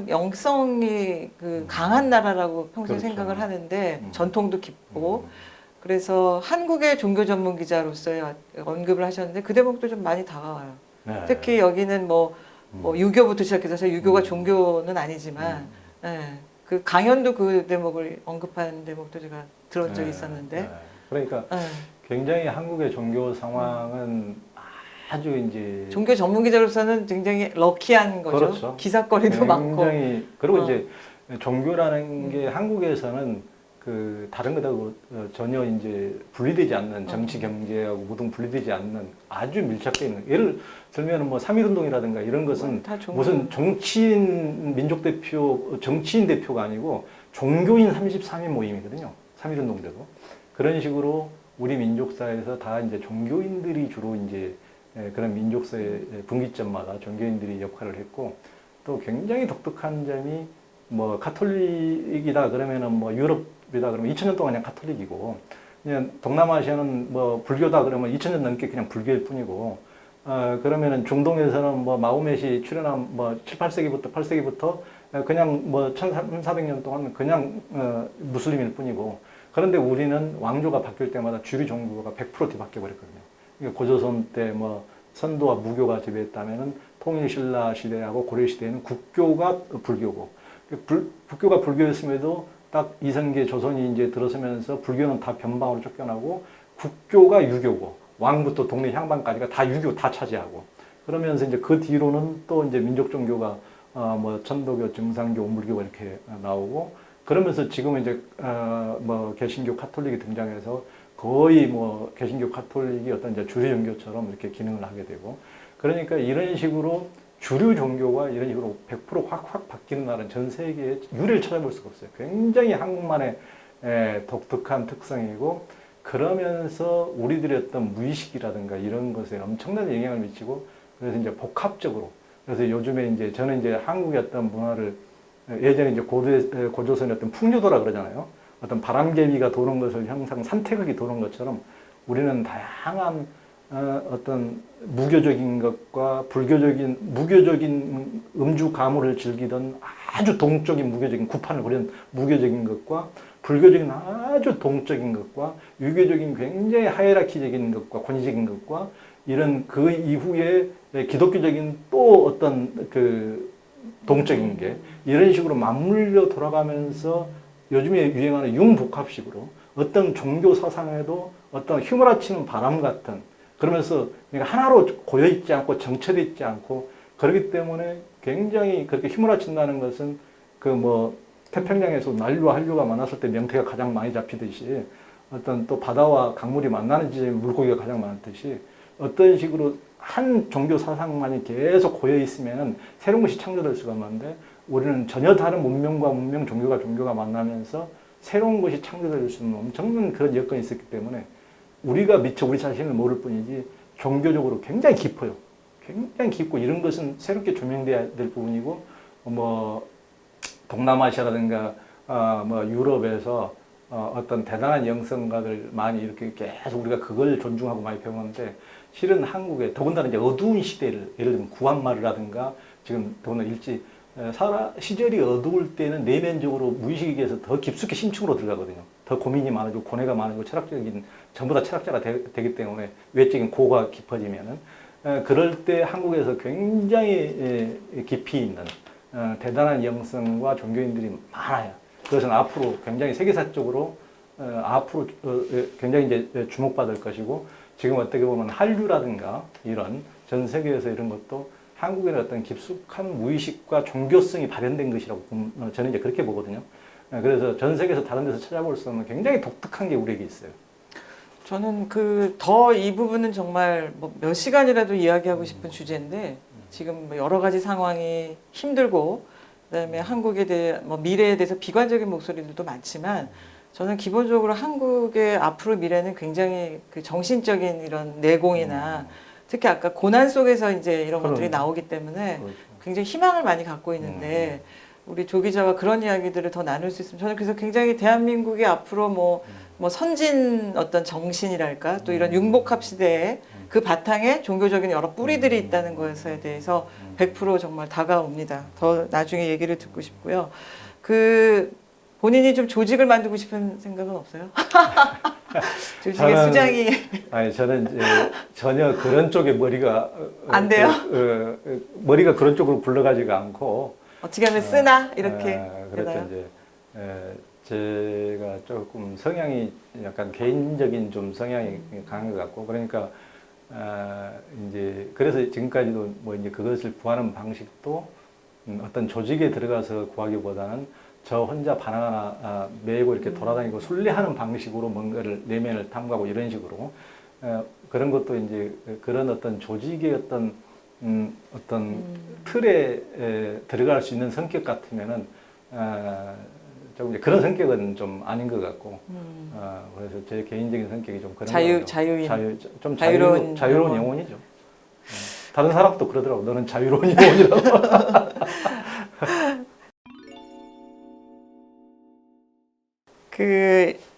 영성이 그 강한 나라라고 평소에 그렇죠. 생각을 하는데 전통도 깊고 그래서 한국의 종교 전문 기자로서의 언급을 하셨는데 그 대목도 좀 많이 다가와요. 네. 특히 여기는 뭐 유교부터 시작해서 유교가 종교는 아니지만 그 강연도 그 대목을 언급한 대목도 제가 들은 적이 있었는데 그러니까 네. 굉장히 한국의 종교 상황은 아주 이제 종교 전문 기자로서는 굉장히 럭키한 거죠. 그렇죠. 기사거리도 많고. 굉장히 그리고 이제 종교라는 게 한국에서는 그 다른 것하고 전혀 이제 분리되지 않는 정치 경제하고 모든 분리되지 않는 아주 밀착되어 있는 예를 들면 뭐 3.1운동이라든가 이런 것은 다 종교. 무슨 정치인 민족 대표 정치인 대표가 아니고 종교인 33인 모임이거든요. 3.1운동대도 그런 식으로 우리 민족사에서 다 이제 종교인들이 주로 이제 그런 민족사의 분기점마다 종교인들이 역할을 했고 또 굉장히 독특한 점이 뭐 가톨릭이다 그러면은 뭐 유럽이다 그러면 2000년 동안 그냥 가톨릭이고 그냥 동남아시아는 뭐 불교다 그러면 2000년 넘게 그냥 불교일 뿐이고 그러면은 중동에서는 뭐 마호멧이 출현한 뭐 7, 8세기부터 8세기부터 그냥 뭐 1400년 동안 그냥 무슬림일 뿐이고 그런데 우리는 왕조가 바뀔 때마다 주류 종교가 100% 뒤바뀌어 버렸거든요. 고조선 때 뭐 선도와 무교가 지배했다면은 통일신라 시대하고 고려 시대에는 국교가 불교고 불교가 불교였음에도 딱 이성계 조선이 이제 들어서면서 불교는 다 변방으로 쫓겨나고 국교가 유교고 왕부터 동네 향방까지가 다 유교 다 차지하고 그러면서 이제 그 뒤로는 또 이제 민족 종교가 뭐 천도교, 증산교, 오물교가 이렇게 나오고 그러면서 지금은 이제 뭐 개신교, 카톨릭이 등장해서 거의 뭐 개신교, 카톨릭이 어떤 이제 주류 종교처럼 이렇게 기능을 하게 되고 그러니까 이런 식으로 주류 종교가 이런 식으로 100% 확 바뀌는 나라는 전 세계에 유례를 찾아볼 수가 없어요. 굉장히 한국만의 독특한 특성이고 그러면서 우리들의 어떤 무의식이라든가 이런 것에 엄청난 영향을 미치고 그래서 이제 복합적으로 그래서 요즘에 이제 저는 이제 한국의 어떤 문화를 예전에 이제 고조선의 어떤 풍류도라 그러잖아요. 어떤 바람개비가 도는 것을 항상 산태극이 도는 것처럼 우리는 다양한 어떤 무교적인 것과 불교적인 무교적인 음주 가물을 즐기던 아주 동적인 무교적인 구판을 부리는 무교적인 것과 불교적인 아주 동적인 것과 유교적인 굉장히 하이라키적인 것과 권위적인 것과 이런 그 이후에 기독교적인 또 어떤 그 동적인 게 이런 식으로 맞물려 돌아가면서 요즘에 유행하는 융복합식으로 어떤 종교 사상에도 어떤 휘몰아치는 바람 같은 그러면서 하나로 고여있지 않고 정체되어 있지 않고 그렇기 때문에 굉장히 그렇게 휘몰아친다는 것은 그 뭐 태평양에서 난류와 한류가 만났을 때 명태가 가장 많이 잡히듯이 어떤 또 바다와 강물이 만나는 지점에 물고기가 가장 많듯이 어떤 식으로 한 종교 사상만이 계속 고여 있으면 새로운 것이 창조될 수가 없는데 우리는 전혀 다른 문명과 문명, 종교가 만나면서 새로운 것이 창조될 수 있는 엄청난 그런 여건이 있었기 때문에 우리가 미처 우리 자신을 모를 뿐이지 종교적으로 굉장히 깊어요. 굉장히 깊고 이런 것은 새롭게 조명돼야 될 부분이고 뭐 동남아시아라든가 뭐 유럽에서 어떤 대단한 영성가들 많이 이렇게 계속 우리가 그걸 존중하고 많이 배우는데 실은 한국에 더군다나 이제 어두운 시대를 예를 들면 구한말이라든가 지금 더군다나 시절이 어두울 때는 내면적으로 무의식에서 더 깊숙이 심층으로 들어가거든요. 더 고민이 많아지고 고뇌가 많아지고 철학적인 전부 다 철학자가 되기 때문에 외적인 고가 깊어지면은 그럴 때 한국에서 굉장히 깊이 있는 대단한 영성과 종교인들이 많아요. 그것은 앞으로 굉장히 세계사적으로 앞으로 굉장히 이제 주목받을 것이고 지금 어떻게 보면 한류라든가 이런 전 세계에서 이런 것도 한국의 어떤 깊숙한 무의식과 종교성이 발현된 것이라고 저는 이제 그렇게 보거든요. 그래서 전 세계에서 다른 데서 찾아볼 수 없는 굉장히 독특한 게 우리에게 있어요. 저는 더 이 부분은 정말 뭐 몇 시간이라도 이야기하고 싶은 주제인데 지금 뭐 여러 가지 상황이 힘들고 그다음에 한국에 대해 뭐 미래에 대해서 비관적인 목소리들도 많지만 저는 기본적으로 한국의 앞으로 미래는 굉장히 그 정신적인 이런 내공이나 특히 아까 고난 속에서 이제 이런 것들이 나오기 때문에 그렇죠. 굉장히 희망을 많이 갖고 있는데 우리 조 기자와 그런 이야기들을 더 나눌 수 있으면 저는 그래서 굉장히 대한민국이 앞으로 뭐 선진 어떤 정신이랄까 또 이런 융복합 시대에 그 바탕에 종교적인 여러 뿌리들이 있다는 것에 대해서 100% 정말 다가옵니다. 더 나중에 얘기를 듣고 싶고요. 그 본인이 좀 조직을 만들고 싶은 생각은 없어요? 조직의 수장이 아니 저는 이제 전혀 그런 쪽에 머리가 안 돼요? 머리가 그런 쪽으로 굴러가지가 않고 어떻게 하면 쓰나 이렇게 그렇죠. 되나요? 이제 제가 조금 성향이 약간 개인적인 좀 성향이 강한 것 같고 그러니까 이제 그래서 지금까지도 뭐 이제 그것을 구하는 방식도 어떤 조직에 들어가서 구하기보다는 저 혼자 바나나 메고 이렇게 돌아다니고 순례하는 방식으로 뭔가를 내면을 탐구하고 이런 식으로 그런 것도 이제 그런 어떤 조직의 어떤 틀에 들어갈 수 있는 성격 같으면은 조금 이제 그런 성격은 좀 아닌 것 같고 그래서 제 개인적인 성격이 좀 그런 좀 자유로운 영혼이죠. 다른 사람도 그러더라고. 너는 자유로운 영혼이라고.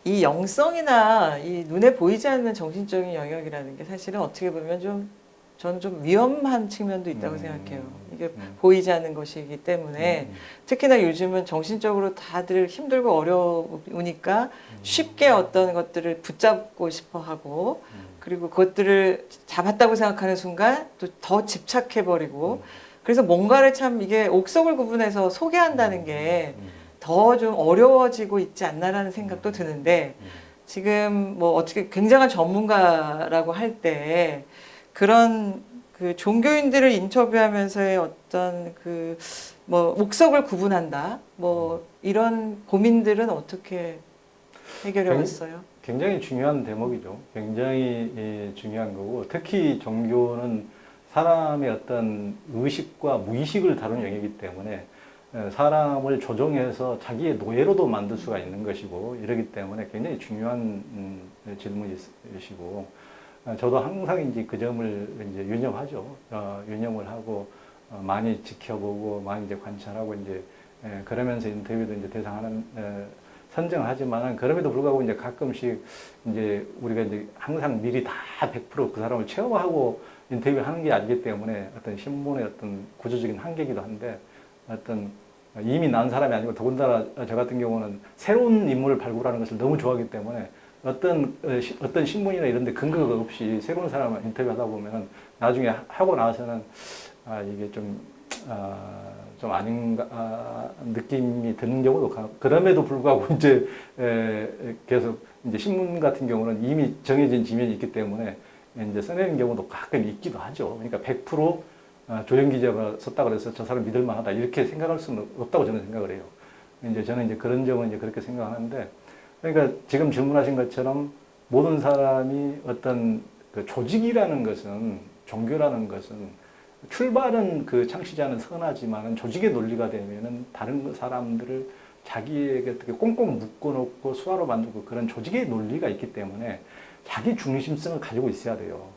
이 영성이나 이 눈에 보이지 않는 정신적인 영역이라는 게 사실은 어떻게 보면 저는 좀 위험한 측면도 있다고 생각해요. 이게 보이지 않는 것이기 때문에 특히나 요즘은 정신적으로 다들 힘들고 어려우니까 쉽게 어떤 것들을 붙잡고 싶어 하고 그리고 그것들을 잡았다고 생각하는 순간 또 더 집착해버리고 그래서 뭔가를 참 이게 옥석을 구분해서 소개한다는 게 더 좀 어려워지고 있지 않나라는 생각도 드는데 지금 뭐 어떻게 굉장한 전문가라고 할 때 그런 그 종교인들을 인터뷰하면서의 어떤 그 뭐 옥석을 구분한다 뭐 이런 고민들은 어떻게 해결해 왔어요? 굉장히 중요한 대목이죠. 굉장히 중요한 거고 특히 종교는 사람의 어떤 의식과 무의식을 다루는 영역이기 때문에 사람을 조종해서 자기의 노예로도 만들 수가 있는 것이고 이러기 때문에 굉장히 중요한 질문이시고 저도 항상 이제 그 점을 이제 유념하죠. 유념을 하고 많이 지켜보고 많이 이제 관찰하고 이제 그러면서 인터뷰도 이제 대상하는 선정을 하지만은 그럼에도 불구하고 이제 가끔씩 이제 우리가 이제 항상 미리 다 100%그 사람을 체험하고 인터뷰하는 게 아니기 때문에 어떤 신문의 어떤 구조적인 한계이기도 한데 어떤 이미 난 사람이 아니고 더군다나 저 같은 경우는 새로운 인물을 발굴하는 것을 너무 좋아하기 때문에 어떤 신문이나 이런 데 근거가 없이 새로운 사람을 인터뷰하다 보면 나중에 하고 나서는 이게 좀 아닌가 느낌이 드는 경우도 그럼에도 불구하고 이제 계속 이제 신문 같은 경우는 이미 정해진 지면이 있기 때문에 이제 써내는 경우도 가끔 있기도 하죠. 그러니까 100% 조영 기자가 썼다 그래서 저 사람 믿을 만하다 이렇게 생각할 수는 없다고 저는 생각을 해요. 이제 저는 이제 그런 점은 이제 그렇게 생각하는데 그러니까 지금 질문하신 것처럼 모든 사람이 어떤 그 조직이라는 것은 종교라는 것은 출발은 그 창시자는 선하지만은 조직의 논리가 되면은 다른 사람들을 자기에게 어떻게 꽁꽁 묶어놓고 수화로 만들고 그런 조직의 논리가 있기 때문에 자기 중심성을 가지고 있어야 돼요.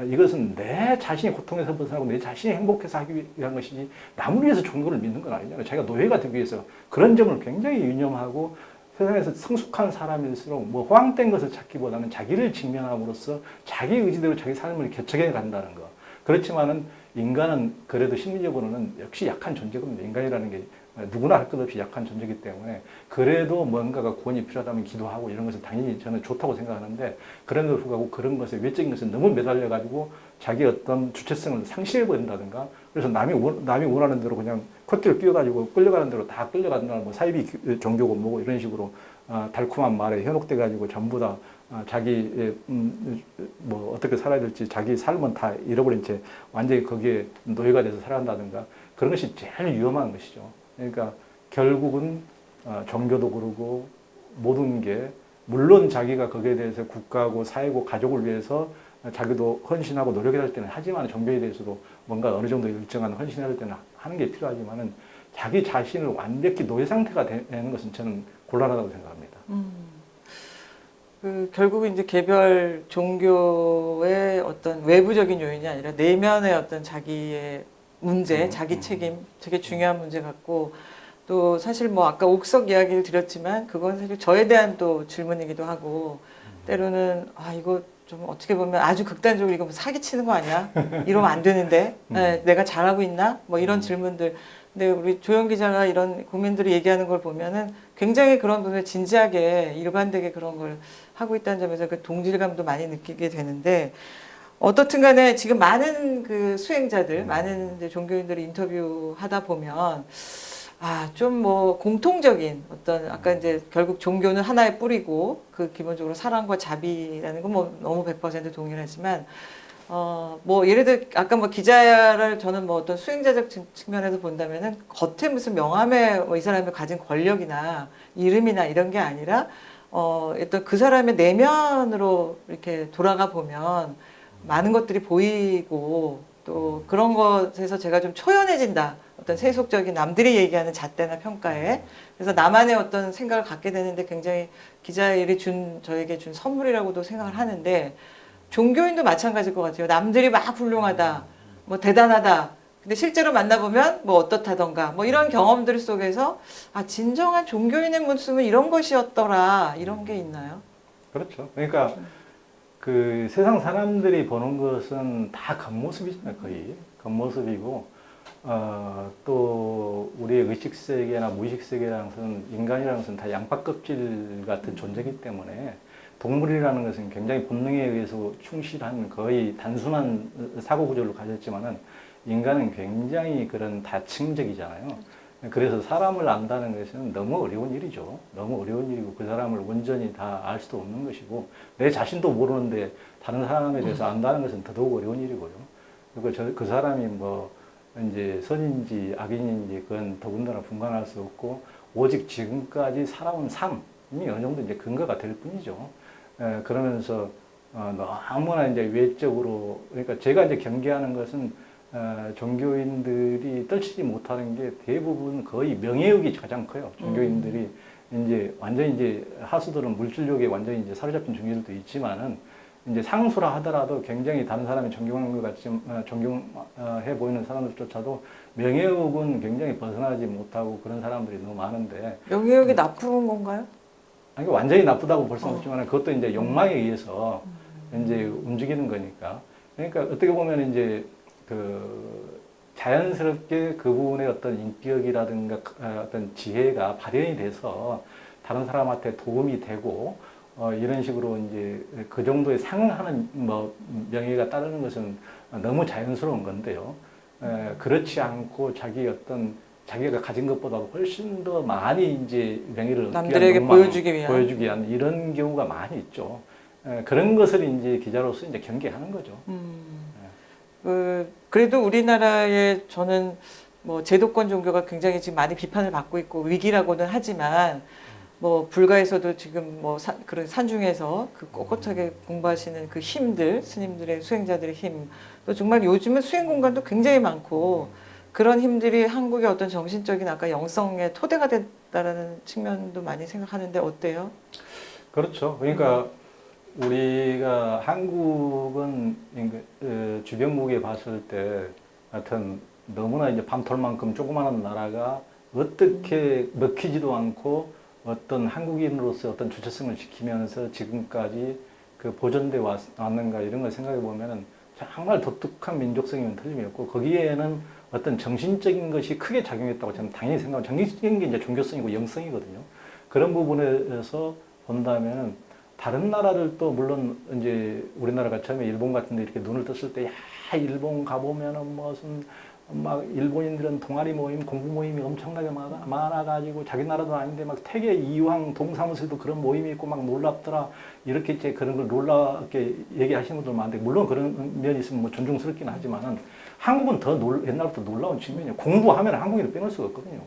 이것은 내 자신이 고통에서 벗어나고 내 자신이 행복해서 하기 위한 것이지 남을 위해서 종교를 믿는 건 아니잖아요. 자기가 노예가 되기 위해서 그런 점을 굉장히 유념하고 세상에서 성숙한 사람일수록 뭐 허황된 것을 찾기보다는 자기를 직면함으로써 자기 의지대로 자기 삶을 개척해 간다는 거. 그렇지만은 인간은 그래도 심리적으로는 역시 약한 존재거든요. 인간이라는 게 누구나 할 것 없이 약한 존재이기 때문에 그래도 뭔가가 구원이 필요하다면 기도하고 이런 것은 당연히 저는 좋다고 생각하는데 그럼에도 불구하고 그런 것에 외적인 것에 너무 매달려가지고 자기 어떤 주체성을 상실해버린다든가 그래서 남이 원하는 대로 그냥 콧대를 끼워가지고 끌려가는 대로 다 끌려간다 뭐 사이비 종교고 뭐고 이런 식으로 달콤한 말에 현혹돼가지고 전부 다 자기 뭐 어떻게 살아야 될지 자기 삶은 다 잃어버린 채 완전히 거기에 노예가 돼서 살아간다든가 그런 것이 제일 위험한 것이죠. 그러니까 결국은 종교도 그러고 모든 게 물론 자기가 거기에 대해서 국가고 사회고 가족을 위해서 자기도 헌신하고 노력해야 할 때는 하지만 종교에 대해서도 뭔가 어느 정도 일정한 헌신을 할 때는 하는 게 필요하지만은 자기 자신을 완벽히 노예 상태가 되는 것은 저는 곤란하다고 생각합니다. 결국은 이제 개별 종교의 어떤 외부적인 요인이 아니라 내면의 어떤 자기의 문제, 자기 책임 되게 중요한 문제 같고 또 사실 뭐 아까 옥석 이야기를 드렸지만 그건 사실 저에 대한 또 질문이기도 하고 때로는 아 이거 좀 어떻게 보면 아주 극단적으로 이거 뭐 사기치는 거 아니야? 이러면 안 되는데 내가 잘하고 있나? 뭐 이런 질문들. 근데 우리 조영 기자가 이런 국민들이 얘기하는 걸 보면은 굉장히 그런 부분에 진지하게 일관되게 그런 걸 하고 있다는 점에서 그 동질감도 많이 느끼게 되는데 어떻든 간에 지금 많은 그 수행자들, 많은 이제 종교인들을 인터뷰하다 보면 아, 좀 뭐 공통적인 어떤 아까 이제 결국 종교는 하나의 뿌리고 그 기본적으로 사랑과 자비라는 건 뭐 너무 100% 동일하지만 뭐 예를 들어 아까 뭐 기자를 저는 뭐 어떤 수행자적 측면에서 본다면은 겉에 무슨 명함에 뭐 이 사람이 가진 권력이나 이름이나 이런 게 아니라 어떤 그 사람의 내면으로 이렇게 돌아가 보면 많은 것들이 보이고 또 그런 것에서 제가 좀 초연해진다. 어떤 세속적인 남들이 얘기하는 잣대나 평가에. 그래서 나만의 어떤 생각을 갖게 되는데 굉장히 기자의 일이 저에게 준 선물이라고도 생각을 하는데 종교인도 마찬가지일 것 같아요. 남들이 막 훌륭하다. 뭐 대단하다. 근데 실제로 만나보면 뭐 어떻다던가 뭐 이런 경험들 속에서 아, 진정한 종교인의 모습은 이런 것이었더라. 이런 게 있나요? 그렇죠. 그러니까 그 세상 사람들이 보는 것은 다 겉모습이잖아요, 거의. 겉모습이고, 또 우리의 의식 세계나 무의식 세계라는 것은 인간이라는 것은 다 양파 껍질 같은 존재이기 때문에 동물이라는 것은 굉장히 본능에 의해서 충실한 거의 단순한 사고 구조를 가졌지만은 인간은 굉장히 그런 다층적이잖아요. 그래서 사람을 안다는 것은 너무 어려운 일이죠. 너무 어려운 일이고 그 사람을 온전히 다 알 수도 없는 것이고 내 자신도 모르는데 다른 사람에 대해서 안다는 것은 더더욱 어려운 일이고요. 그리고 그 사람이 뭐 이제 선인지 악인인지 그건 더군다나 분간할 수 없고 오직 지금까지 살아온 삶이 어느 정도 이제 근거가 될 뿐이죠. 그러면서 너무나 이제 외적으로 그러니까 제가 이제 경계하는 것은 종교인들이 떨치지 못하는 게 대부분 거의 명예욕이 가장 커요. 종교인들이 이제 완전히 이제 하수들은 물질욕에 완전히 이제 사로잡힌 종교들도 있지만은 이제 상수라 하더라도 굉장히 다른 사람이 존경하는 것 같이 존경해 보이는 사람들조차도 명예욕은 굉장히 벗어나지 못하고 그런 사람들이 너무 많은데 명예욕이 나쁜 건가요? 아니, 완전히 나쁘다고 볼 수는 없지만 그것도 이제 욕망에 의해서 이제 움직이는 거니까. 그러니까 어떻게 보면 이제 그 자연스럽게 그분의 어떤 인격이라든가 어떤 지혜가 발현이 돼서 다른 사람한테 도움이 되고 이런 식으로 이제 그 정도에 상응하는 뭐 명예가 따르는 것은 너무 자연스러운 건데요. 그렇지 않고 자기가 가진 것보다 훨씬 더 많이 이제 명예를 얻기 남들에게 위한 보여주기 위한 이런 경우가 많이 있죠. 그런 것을 이제 기자로서 이제 경계하는 거죠. 그래도 우리나라의 저는 뭐 제도권 종교가 굉장히 지금 많이 비판을 받고 있고 위기라고는 하지만 뭐 불가에서도 지금 뭐 그런 산중에서 그 꼿꼿하게 공부하시는 그 힘들 스님들의 수행자들의 힘 또 정말 요즘은 수행 공간도 굉장히 많고 그런 힘들이 한국의 어떤 정신적인 아까 영성의 토대가 됐다라는 측면도 많이 생각하는데 어때요? 그렇죠. 그러니까 우리가 한국은 주변국에 봤을 때 하여튼 너무나 이제 밤톨만큼 조그마한 나라가 어떻게 먹히지도 않고 어떤 한국인으로서 어떤 주체성을 지키면서 지금까지 그 보존돼 왔는가 이런 걸 생각해 보면은 정말 독특한 민족성이면 틀림이 없고 거기에는 어떤 정신적인 것이 크게 작용했다고 저는 당연히 생각합니다. 정신적인 게 이제 종교성이고 영성이거든요. 그런 부분에서 본다면 다른 나라를 또 물론 이제 우리나라가 처음에 일본 같은 데 이렇게 눈을 떴을 때 야, 일본 가보면은 무슨 막 일본인들은 동아리 모임, 공부 모임이 엄청나게 많아가지고 자기 나라도 아닌데 막 태계 이황 동사무소에도 그런 모임이 있고 막 놀랍더라. 이렇게 이제 그런 걸 놀랍게 얘기하시는 분들 많은데 물론 그런 면이 있으면 뭐 존중스럽긴 하지만은 한국은 더 옛날부터 놀라운 측면이에요. 공부하면 한국인을 빼놓을 수가 없거든요.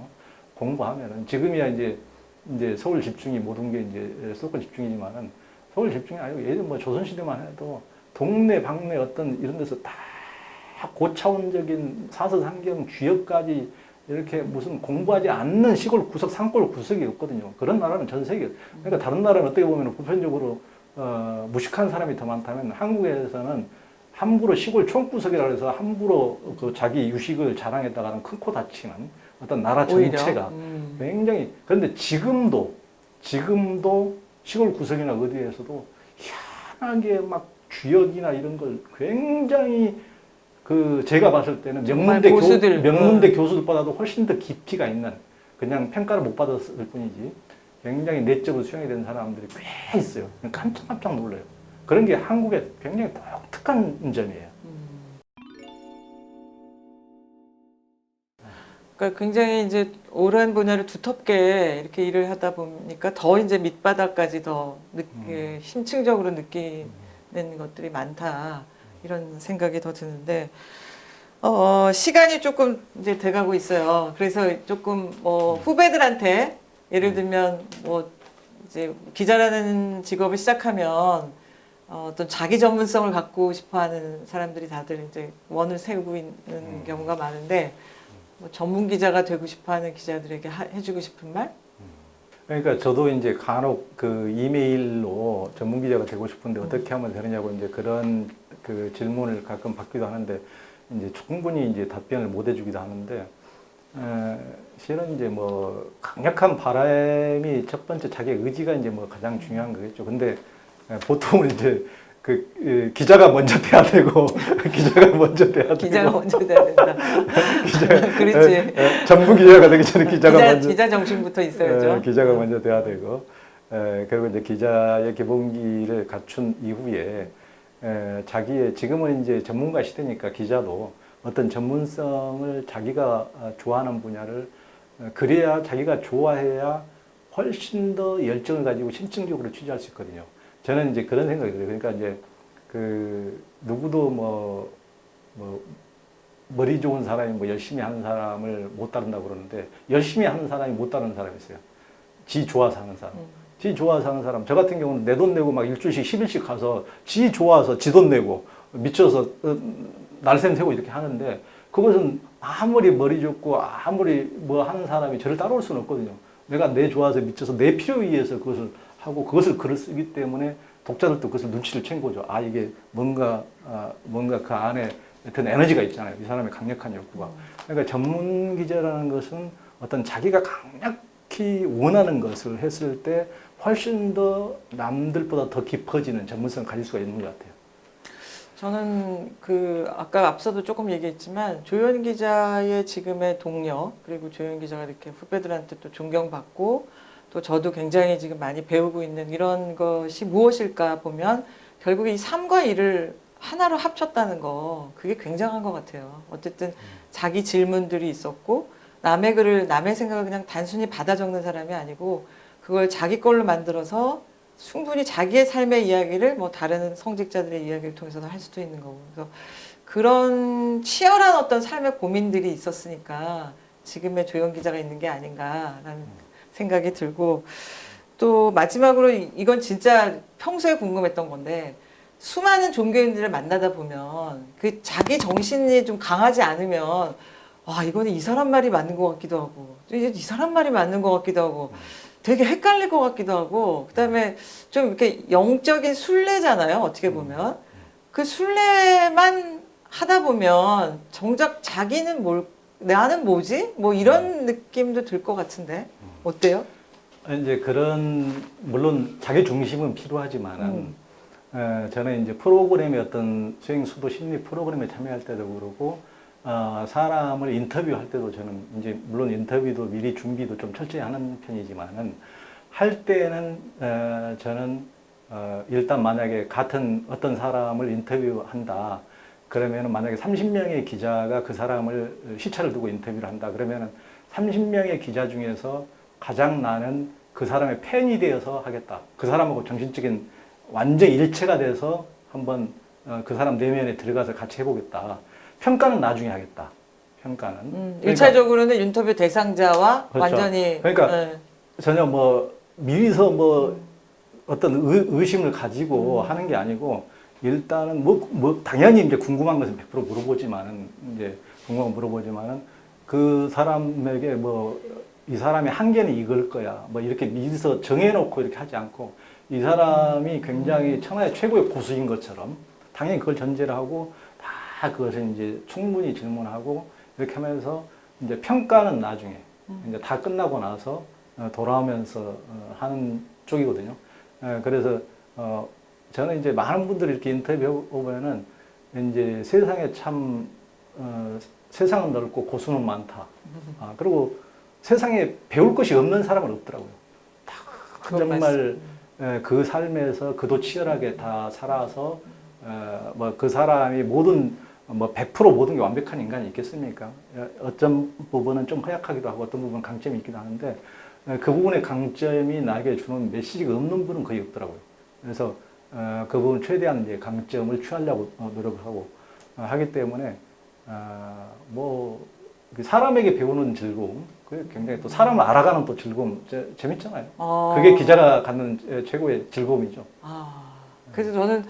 공부하면은 지금이야 이제 서울 집중이 모든 게 이제 수도권 집중이지만은 서울 집중이 아니고 예전 뭐 조선시대만 해도 동네 방네 어떤 이런 데서 다 고차원적인 사서상경 주역까지 이렇게 무슨 공부하지 않는 시골 구석 산골 구석이 없거든요. 그런 나라는 전 세계. 그러니까 다른 나라는 어떻게 보면 보편적으로 무식한 사람이 더 많다면 한국에서는 함부로 시골 총구석이라고 해서 함부로 그 자기 유식을 자랑했다가는 큰 코 다치는 어떤 나라 전체가 굉장히 그런데 지금도 시골 구석이나 어디에서도 희한하게 막 주역이나 이런 걸 굉장히 그 제가 봤을 때는 명문대 교수들보다도 훨씬 더 깊이가 있는 그냥 평가를 못 받았을 뿐이지 굉장히 내적으로 수양이 된 사람들이 꽤 있어요. 깜짝깜짝 놀라요. 그런 게 한국의 굉장히 독특한 점이에요. 그러니까 굉장히 이제 오랜 분야를 두텁게 이렇게 일을 하다 보니까 더 이제 밑바닥까지 더 심층적으로 느끼는 것들이 많다 이런 생각이 더 드는데 시간이 조금 이제 돼가고 있어요. 그래서 조금 뭐 후배들한테 예를 들면 뭐 이제 기자라는 직업을 시작하면 어떤 자기 전문성을 갖고 싶어하는 사람들이 다들 이제 원을 세우고 있는 경우가 많은데. 뭐 전문 기자가 되고 싶어하는 기자들에게 해주고 싶은 말? 그러니까 저도 이제 간혹 그 이메일로 전문 기자가 되고 싶은데 어떻게 하면 되느냐고 이제 그런 그 질문을 가끔 받기도 하는데 이제 충분히 이제 답변을 못 해주기도 하는데 실은 이제 뭐 강력한 바람이 첫 번째 자기 의지가 이제 뭐 가장 중요한 거겠죠. 근데 보통은 이제 기자가 먼저 돼야 되고 기자가 먼저 돼야 된다. 그렇지. 전문 기자가 되기 전에 기자 정신부터 있어야죠. 기자가 먼저 돼야 되고 그리고 이제 기자의 기본기를 갖춘 이후에 자기의 지금은 이제 전문가 시대니까 기자도 어떤 전문성을 자기가 좋아하는 분야를 그래야 자기가 좋아해야 훨씬 더 열정을 가지고 심층적으로 취재할 수 있거든요. 저는 이제 그런 생각이 들어요. 그러니까 이제 누구도 머리 좋은 사람이 뭐 열심히 하는 사람을 못 따른다고 그러는데 열심히 하는 사람이 못 따르는 사람이 있어요. 지 좋아서 하는 사람. 지 좋아서 하는 사람. 저 같은 경우는 내 돈 내고 막 일주일씩 10일씩 가서 지 좋아서 지 돈 내고 미쳐서 날샘 새고 이렇게 하는데 그것은 아무리 머리 좋고 아무리 뭐 하는 사람이 저를 따라올 수는 없거든요. 내가 내 좋아서 미쳐서 내 필요에 의해서 그것을 하고 그것을 글을 쓰기 때문에 독자들도 그것을 눈치를 챈 거죠. 이게 뭔가 그 안에 어떤 에너지가 있잖아요. 이 사람의 강력한 욕구가. 그러니까 전문 기자라는 것은 어떤 자기가 강력히 원하는 것을 했을 때 훨씬 더 남들보다 더 깊어지는 전문성을 가질 수가 있는 것 같아요. 저는 아까 앞서도 조금 얘기했지만 조현 기자의 지금의 동료 그리고 조현 기자가 이렇게 후배들한테 또 존경받고 또 저도 굉장히 지금 많이 배우고 있는 이런 것이 무엇일까 보면 결국 이 삶과 일을 하나로 합쳤다는 거 그게 굉장한 것 같아요. 어쨌든 자기 질문들이 있었고 남의 글을 남의 생각을 그냥 단순히 받아 적는 사람이 아니고 그걸 자기 걸로 만들어서 충분히 자기의 삶의 이야기를 뭐 다른 성직자들의 이야기를 통해서도 할 수도 있는 거고 그래서 그런 치열한 어떤 삶의 고민들이 있었으니까 지금의 조현 기자가 있는 게 아닌가라는 생각이 들고 또 마지막으로 이건 진짜 평소에 궁금했던 건데 수많은 종교인들을 만나다 보면 그 자기 정신이 좀 강하지 않으면 이거는 이 사람 말이 맞는 것 같기도 하고 이 사람 말이 맞는 것 같기도 하고 되게 헷갈릴 것 같기도 하고 그다음에 좀 이렇게 영적인 순례잖아요. 어떻게 보면 그 순례만 하다 보면 정작 자기는 나는 뭐지? 뭐 이런 느낌도 들 것 같은데 어때요? 이제 물론 자기 중심은 필요하지만은 저는 이제 프로그램의 어떤 수행 수도 심리 프로그램에 참여할 때도 그러고 사람을 인터뷰할 때도 저는 이제 물론 인터뷰도 미리 준비도 좀 철저히 하는 편이지만은 할 때는 저는 일단 만약에 같은 어떤 사람을 인터뷰한다. 그러면은 만약에 30명의 기자가 그 사람을 시차를 두고 인터뷰를 한다. 그러면은 30명의 기자 중에서 가장 나는 그 사람의 팬이 되어서 하겠다. 그 사람하고 정신적인 완전 일체가 돼서 한번 그 사람 내면에 들어가서 같이 해보겠다. 평가는 나중에 하겠다. 평가는. 그러니까, 1차적으로는 인터뷰 대상자와 그렇죠. 완전히. 그러니까 전혀 미리서 어떤 의심을 가지고 하는 게 아니고 일단은 당연히 이제 궁금한 것은 100% 물어보지만은 그 사람에게 이 사람의 한계는 이걸 거야. 이렇게 미리서 정해놓고 이렇게 하지 않고 이 사람이 굉장히 천하의 최고의 고수인 것처럼 당연히 그걸 전제를 하고 다 그것을 이제 충분히 질문하고 이렇게 하면서 이제 평가는 나중에 이제 다 끝나고 나서 돌아오면서 하는 쪽이거든요. 그래서 저는 이제 많은 분들이 이렇게 인터뷰 보면은 이제 세상에 참 세상은 넓고 고수는 많다. 그리고 세상에 배울 것이 없는 사람은 없더라고요. 다 정말 그 삶에서 그도 치열하게 다 살아서 뭐 그 사람이 모든 뭐 100% 모든 게 완벽한 인간이 있겠습니까? 어떤 부분은 좀 허약하기도 하고 어떤 부분은 강점이 있기도 하는데 그 부분의 강점이 나에게 주는 메시지가 없는 분은 거의 없더라고요. 그래서 그 부분 최대한 이제 강점을 취하려고 노력을 하고 하기 때문에 뭐 사람에게 배우는 즐거움, 그 굉장히 또 사람을 알아가는 또 즐거움 재밌잖아요. 그게 기자가 갖는 최고의 즐거움이죠. 그래서 저는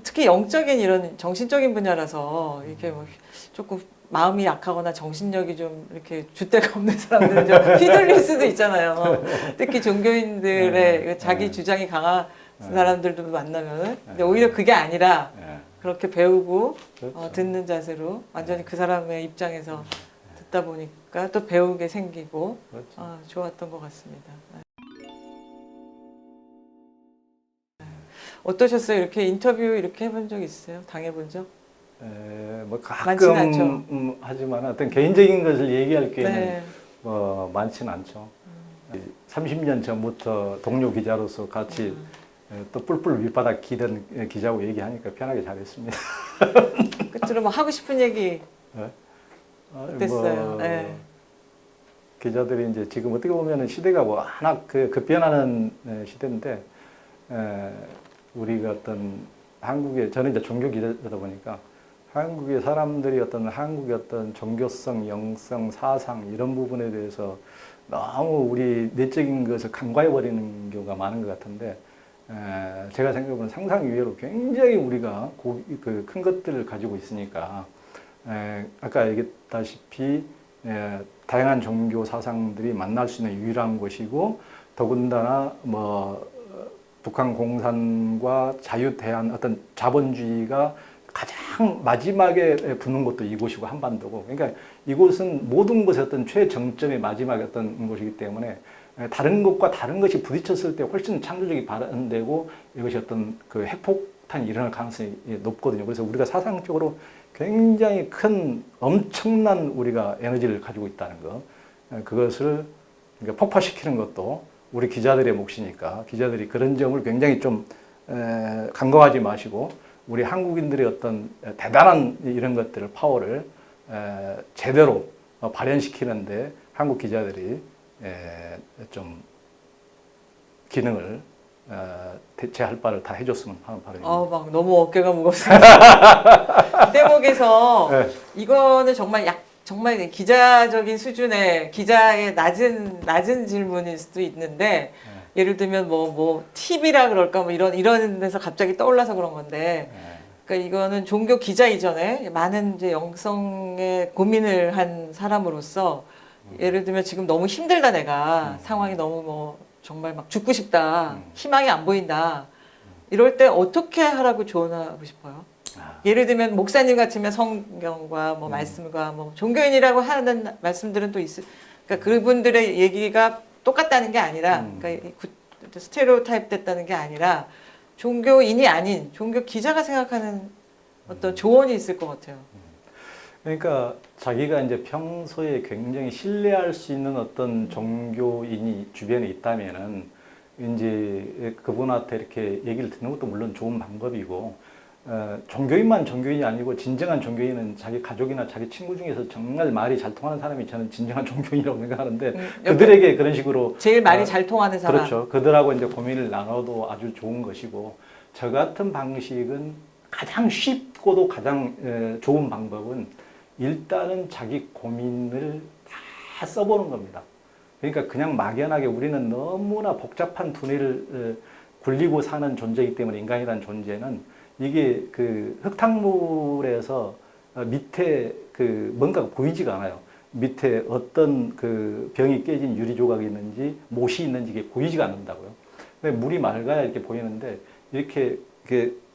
특히 영적인 이런 정신적인 분야라서 이렇게 뭐 조금 마음이 약하거나 정신력이 좀 이렇게 줏대가 없는 사람들은 좀 휘둘릴 수도 있잖아요. 특히 종교인들의 자기 주장이 강한 사람들도 만나면은. 근데 오히려 그게 아니라 그렇게 배우고 그렇죠. 듣는 자세로 완전히 그 사람의 입장에서 듣다 보니까 또 배우게 생기고 그렇죠. 좋았던 것 같습니다. 어떠셨어요? 이렇게 인터뷰 이렇게 해본 적 있어요? 당해본 적? 뭐 많지는 않죠. 가끔 하지만 어떤 개인적인 것을 얘기할 기회는 네. 뭐 많지는 않죠. 30년 전부터 동료 기자로서 같이 또 뿔뿔 밑바닥 기던 기자하고 얘기하니까 편하게 잘했습니다. 끝으로 뭐 하고 싶은 얘기 어땠어요? 네. 기자들이 이제 지금 어떻게 보면은 시대가 뭐 하나 급변하는 시대인데 우리가 어떤 한국의 저는 이제 종교 기자다 보니까 한국의 사람들이 한국의 어떤 종교성, 영성, 사상 이런 부분에 대해서 너무 우리 내적인 것을 간과해 버리는 경우가 많은 것 같은데 제가 생각해보면 상상 이외로 굉장히 우리가 큰 것들을 가지고 있으니까 아까 얘기했다시피 다양한 종교 사상들이 만날 수 있는 유일한 곳이고 더군다나 뭐 북한 공산과 자유대한 어떤 자본주의가 가장 마지막에 붙는 곳도 이곳이고 한반도고 그러니까 이곳은 모든 것의 어떤 최정점의 마지막에 어떤 곳이기 때문에 다른 것과 다른 것이 부딪혔을 때 훨씬 창조력이 발현되고 이것이 어떤 그 핵폭탄이 일어날 가능성이 높거든요. 그래서 우리가 사상적으로 굉장히 큰 엄청난 우리가 에너지를 가지고 있다는 것 그것을 폭파시키는 것도 우리 기자들의 몫이니까 기자들이 그런 점을 굉장히 좀 간과하지 마시고 우리 한국인들의 어떤 대단한 이런 것들을 파워를 제대로 발현시키는데 한국 기자들이 좀 기능을 대체할 바를 다 해줬으면 하는 바람입니다. 막 너무 어깨가 무겁습니다. 이 대목에서 이거는 정말 기자적인 수준의 기자의 낮은 질문일 수도 있는데 예를 들면 뭐 팁이라 그럴까 뭐 이런 데서 갑자기 떠올라서 그런 건데 그러니까 이거는 종교 기자 이전에 많은 이제 영성에 고민을 한 사람으로서 예를 들면 지금 너무 힘들다 내가 상황이 너무 뭐 정말 막 죽고 싶다 희망이 안 보인다 이럴 때 어떻게 하라고 조언하고 싶어요? 예를 들면 목사님 같으면 성경과 뭐 말씀과 뭐 종교인이라고 하는 말씀들은 또 그러니까 그분들의 얘기가 똑같다는 게 아니라 그러니까 스테레오타입 됐다는 게 아니라 종교인이 아닌 종교 기자가 생각하는 어떤 조언이 있을 것 같아요. 그러니까 자기가 이제 평소에 굉장히 신뢰할 수 있는 어떤 종교인이 주변에 있다면은 이제 그분한테 이렇게 얘기를 듣는 것도 물론 좋은 방법이고 종교인만 종교인이 아니고 진정한 종교인은 자기 가족이나 자기 친구 중에서 정말 말이 잘 통하는 사람이 저는 진정한 종교인이라고 생각하는데 그들에게 그런 식으로 제일 말이 잘 통하는 사람 그렇죠. 그들하고 이제 고민을 나눠도 아주 좋은 것이고 저 같은 방식은 가장 쉽고도 가장 좋은 방법은 일단은 자기 고민을 다 써보는 겁니다. 그러니까 그냥 막연하게 우리는 너무나 복잡한 두뇌를 굴리고 사는 존재이기 때문에 인간이라는 존재는 이게 그 흙탕물에서 밑에 그 뭔가가 보이지가 않아요. 밑에 어떤 그 병이 깨진 유리 조각이 있는지 못이 있는지 이게 보이지가 않는다고요. 근데 물이 맑아야 이렇게 보이는데 이렇게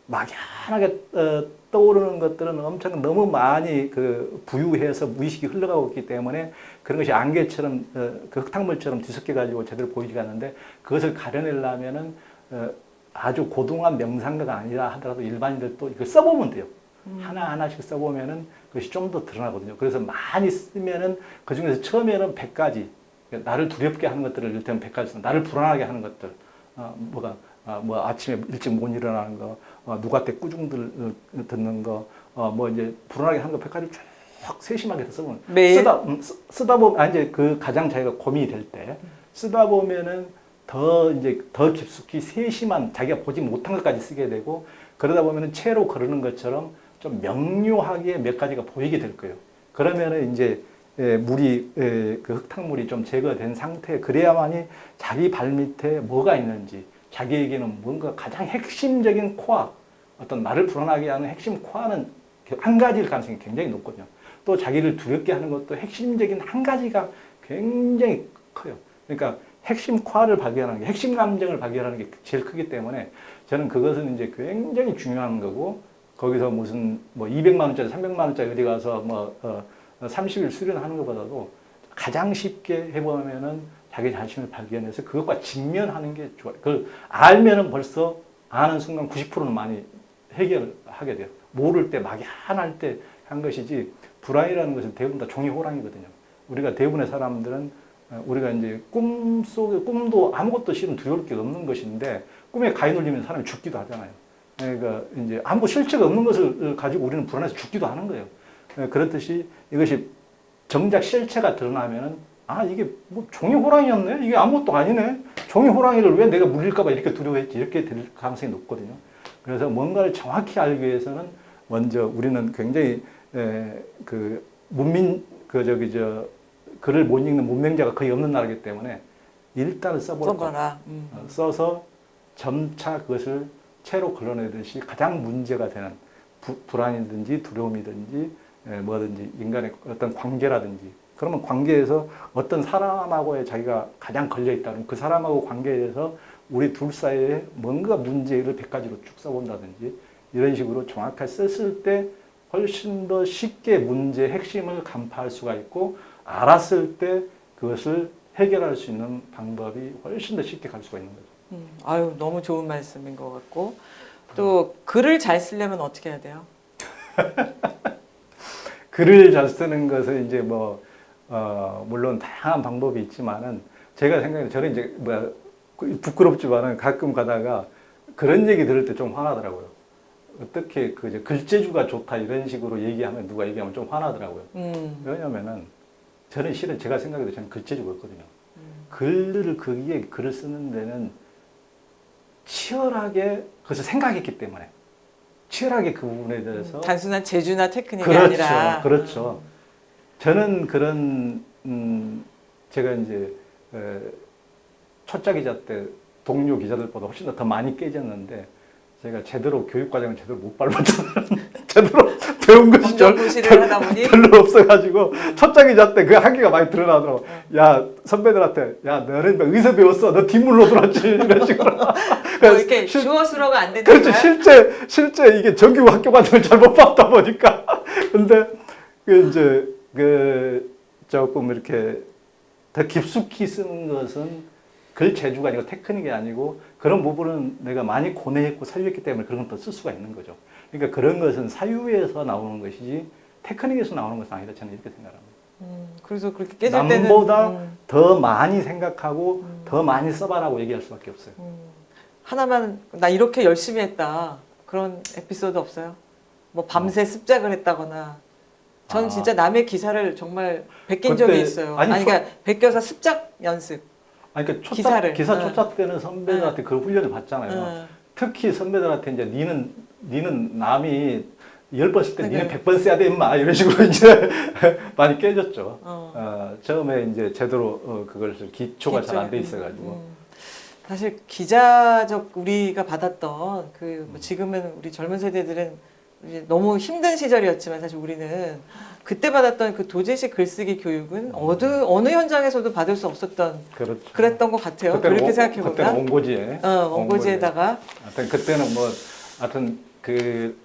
막연하게 떠오르는 것들은 엄청 너무 많이 그 부유해서 무의식이 흘러가고 있기 때문에 그런 것이 안개처럼 그 흙탕물처럼 뒤섞여 가지고 제대로 보이지가 않는데 그것을 가려내려면은 아주 고등한 명상가가 아니라 하더라도 일반인들도 이걸 써보면 돼요. 하나하나씩 써보면은 그것이 좀 더 드러나거든요. 그래서 많이 쓰면은 그 중에서 처음에는 100가지, 나를 두렵게 하는 것들을 이를테면 100가지, 나를 불안하게 하는 것들, 뭐 아침에 일찍 못 일어나는 거, 누구한테 꾸중들 듣는 거, 뭐 이제 불안하게 하는 거 100가지 쭉 세심하게 써보면 매일? 쓰다 보면 이제 그 가장 자기가 고민이 될 때 쓰다 보면은 더 이제 더 깊숙이 세심한 자기가 보지 못한 것까지 쓰게 되고 그러다 보면은 채로 거르는 것처럼 좀 명료하게 몇 가지가 보이게 될 거예요. 그러면은 이제 물이 그 흙탕물이 좀 제거된 상태 그래야만이 자기 발 밑에 뭐가 있는지 자기에게는 뭔가 가장 핵심적인 코어 어떤 나를 불안하게 하는 핵심 코어는 한 가지일 가능성이 굉장히 높거든요. 또 자기를 두렵게 하는 것도 핵심적인 한 가지가 굉장히 커요. 그러니까 핵심 코어를 발견하는 게 핵심 감정을 발견하는 게 제일 크기 때문에 저는 그것은 이제 굉장히 중요한 거고 거기서 무슨 뭐 200만 원짜리 300만 원짜리 어디 가서 뭐 30일 수련하는 것보다도 가장 쉽게 해보면은 자기 자신을 발견해서 그것과 직면하는 게 좋아요. 그걸 알면은 벌써 아는 순간 90%는 많이 해결하게 돼요. 모를 때 막연할 때 한 것이지 불안이라는 것은 대부분 다 종이 호랑이거든요. 우리가 대부분의 사람들은 우리가 이제 꿈도 아무것도 실은 두려울 게 없는 것인데 꿈에 가위 눌리면 사람이 죽기도 하잖아요. 그러니까 이제 아무 실체가 없는 것을 가지고 우리는 불안해서 죽기도 하는 거예요. 그렇듯이 이것이 정작 실체가 드러나면은 이게 뭐 종이 호랑이였네? 이게 아무것도 아니네? 종이 호랑이를 왜 내가 물릴까봐 이렇게 두려워했지? 이렇게 될 가능성이 높거든요. 그래서 뭔가를 정확히 알기 위해서는 먼저 우리는 굉장히 글을 못 읽는 문맹자가 거의 없는 나라이기 때문에 일단은 써보라. 써서 점차 그것을 채로 걸러내듯이 가장 문제가 되는 불안이든지 두려움이든지 뭐든지 인간의 어떤 관계라든지 그러면 관계에서 어떤 사람하고의 자기가 가장 걸려있다면 그 사람하고 관계에 대해서 우리 둘 사이에 뭔가 문제를 100가지로 쭉 써본다든지 이런 식으로 정확하게 썼을 때 훨씬 더 쉽게 문제의 핵심을 간파할 수가 있고 알았을 때 그것을 해결할 수 있는 방법이 훨씬 더 쉽게 갈 수가 있는 거죠. 아유, 너무 좋은 말씀인 것 같고 또 글을 잘 쓰려면 어떻게 해야 돼요? 글을 잘 쓰는 것은 이제 물론 다양한 방법이 있지만은 제가 생각해 저는 이제 부끄럽지만은 가끔 가다가 그런 얘기 들을 때 좀 화나더라고요. 어떻게 이제 글재주가 좋다 이런 식으로 얘기하면 누가 얘기하면 좀 화나더라고요. 왜냐면은 저는 실은 제가 생각해도 저는 글재주가 없거든요. 거기에 글을 쓰는 데는 치열하게 그것을 생각했기 때문에 치열하게 그 부분에 대해서 단순한 재주나 테크닉이 그렇죠, 아니라 그렇죠. 저는 그런 제가 이제 초짜 기자 때 동료 기자들보다 훨씬 더 많이 깨졌는데 제가 제대로 교육 과정을 제대로 못 밟았잖아요. 제대로 배운 것이 별로 없어가지고 초짜 기자 때 그 한계가 많이 드러나더라고. 야 선배들한테 야 너는 어디서 배웠어? 너 뒷물로 들었지 이런 식으로. 이렇게 주어수로가 안 된다. 그렇죠. 실제 이게 정규 학교 과정을 잘못 받다 보니까. 근데 조금 이렇게 더 깊숙이 쓰는 것은 글 재주가 아니고 테크닉이 아니고 그런 부분은 내가 많이 고뇌했고 사유했기 때문에 그런 건 더 쓸 수가 있는 거죠. 그러니까 그런 것은 사유에서 나오는 것이지 테크닉에서 나오는 것은 아니다. 저는 이렇게 생각합니다. 그래서 그렇게 깨질 때는 남보다 더 많이 생각하고 더 많이 써봐라고 얘기할 수밖에 없어요. 하나만 나 이렇게 열심히 했다 그런 에피소드 없어요? 뭐 밤새 습작을 했다거나 저는 진짜 남의 기사를 정말 베낀 적이 있어요. 그러니까 베껴서 습작 연습. 그러니까 기사 초짜 때는 선배들한테 그런 훈련을 받잖아요. 특히 선배들한테 이제 니는 남이 10번 쓸 때 니는 100번 써야 돼 임마 이런 식으로 이제 많이 깨졌죠. 처음에 이제 제대로 그걸 기초가 잘 안 돼 있어가지고. 사실 기자적 우리가 받았던 뭐 지금은 우리 젊은 세대들은 이제 너무 힘든 시절이었지만 사실 우리는 그때 받았던 그 도제식 글쓰기 교육은 어느 현장에서도 받을 수 없었던 그렇죠. 그랬던 것 같아요. 그렇게 생각해 보면 그때는 원고지에 원고지에다가 하여튼 그때는 하여튼 그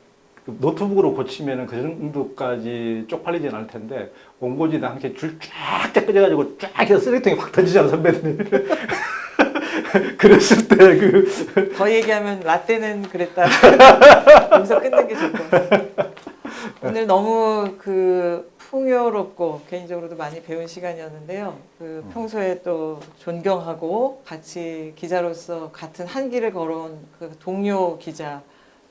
노트북으로 고치면은 그 정도까지 쪽팔리진 않을 텐데 원고지는 함께 줄 쫙 끄져가지고 쫙 해서 쓰레기통에 확 던지잖아 선배들이. 그랬을 때 그 더 얘기하면 라떼는 그랬다. 여기서 끝낸 게 좋을 것 같아요. 오늘 너무 그 풍요롭고 개인적으로도 많이 배운 시간이었는데요. 그 평소에 또 존경하고 같이 기자로서 같은 한 길을 걸어온 그 동료 기자,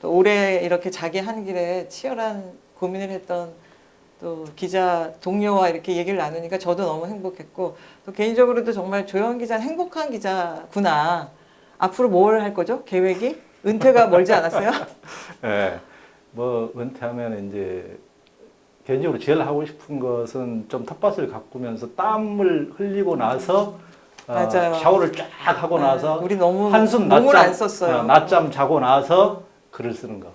또 올해 이렇게 자기 한 길에 치열한 고민을 했던 또 기자 동료와 이렇게 얘기를 나누니까 저도 너무 행복했고, 또 개인적으로도 정말 조영 기자는 행복한 기자구나. 앞으로 뭘 할 거죠? 계획이? 은퇴가 멀지 않았어요? 예, 뭐 은퇴하면 이제 개인적으로 제일 하고 싶은 것은 좀 텃밭을 가꾸면서 땀을 흘리고 나서 맞아요. 샤워를 쫙 하고 네, 나서 우리 너무 한숨 몸을 안 낮잠, 썼어요. 낮잠 자고 나서 글을 쓰는 거.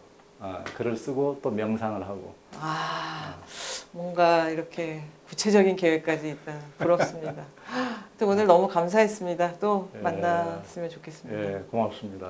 글을 쓰고 또 명상을 하고. 뭔가 이렇게 구체적인 계획까지 있다. 부럽습니다. 또 오늘 너무 감사했습니다. 또 예. 만났으면 좋겠습니다. 예, 고맙습니다.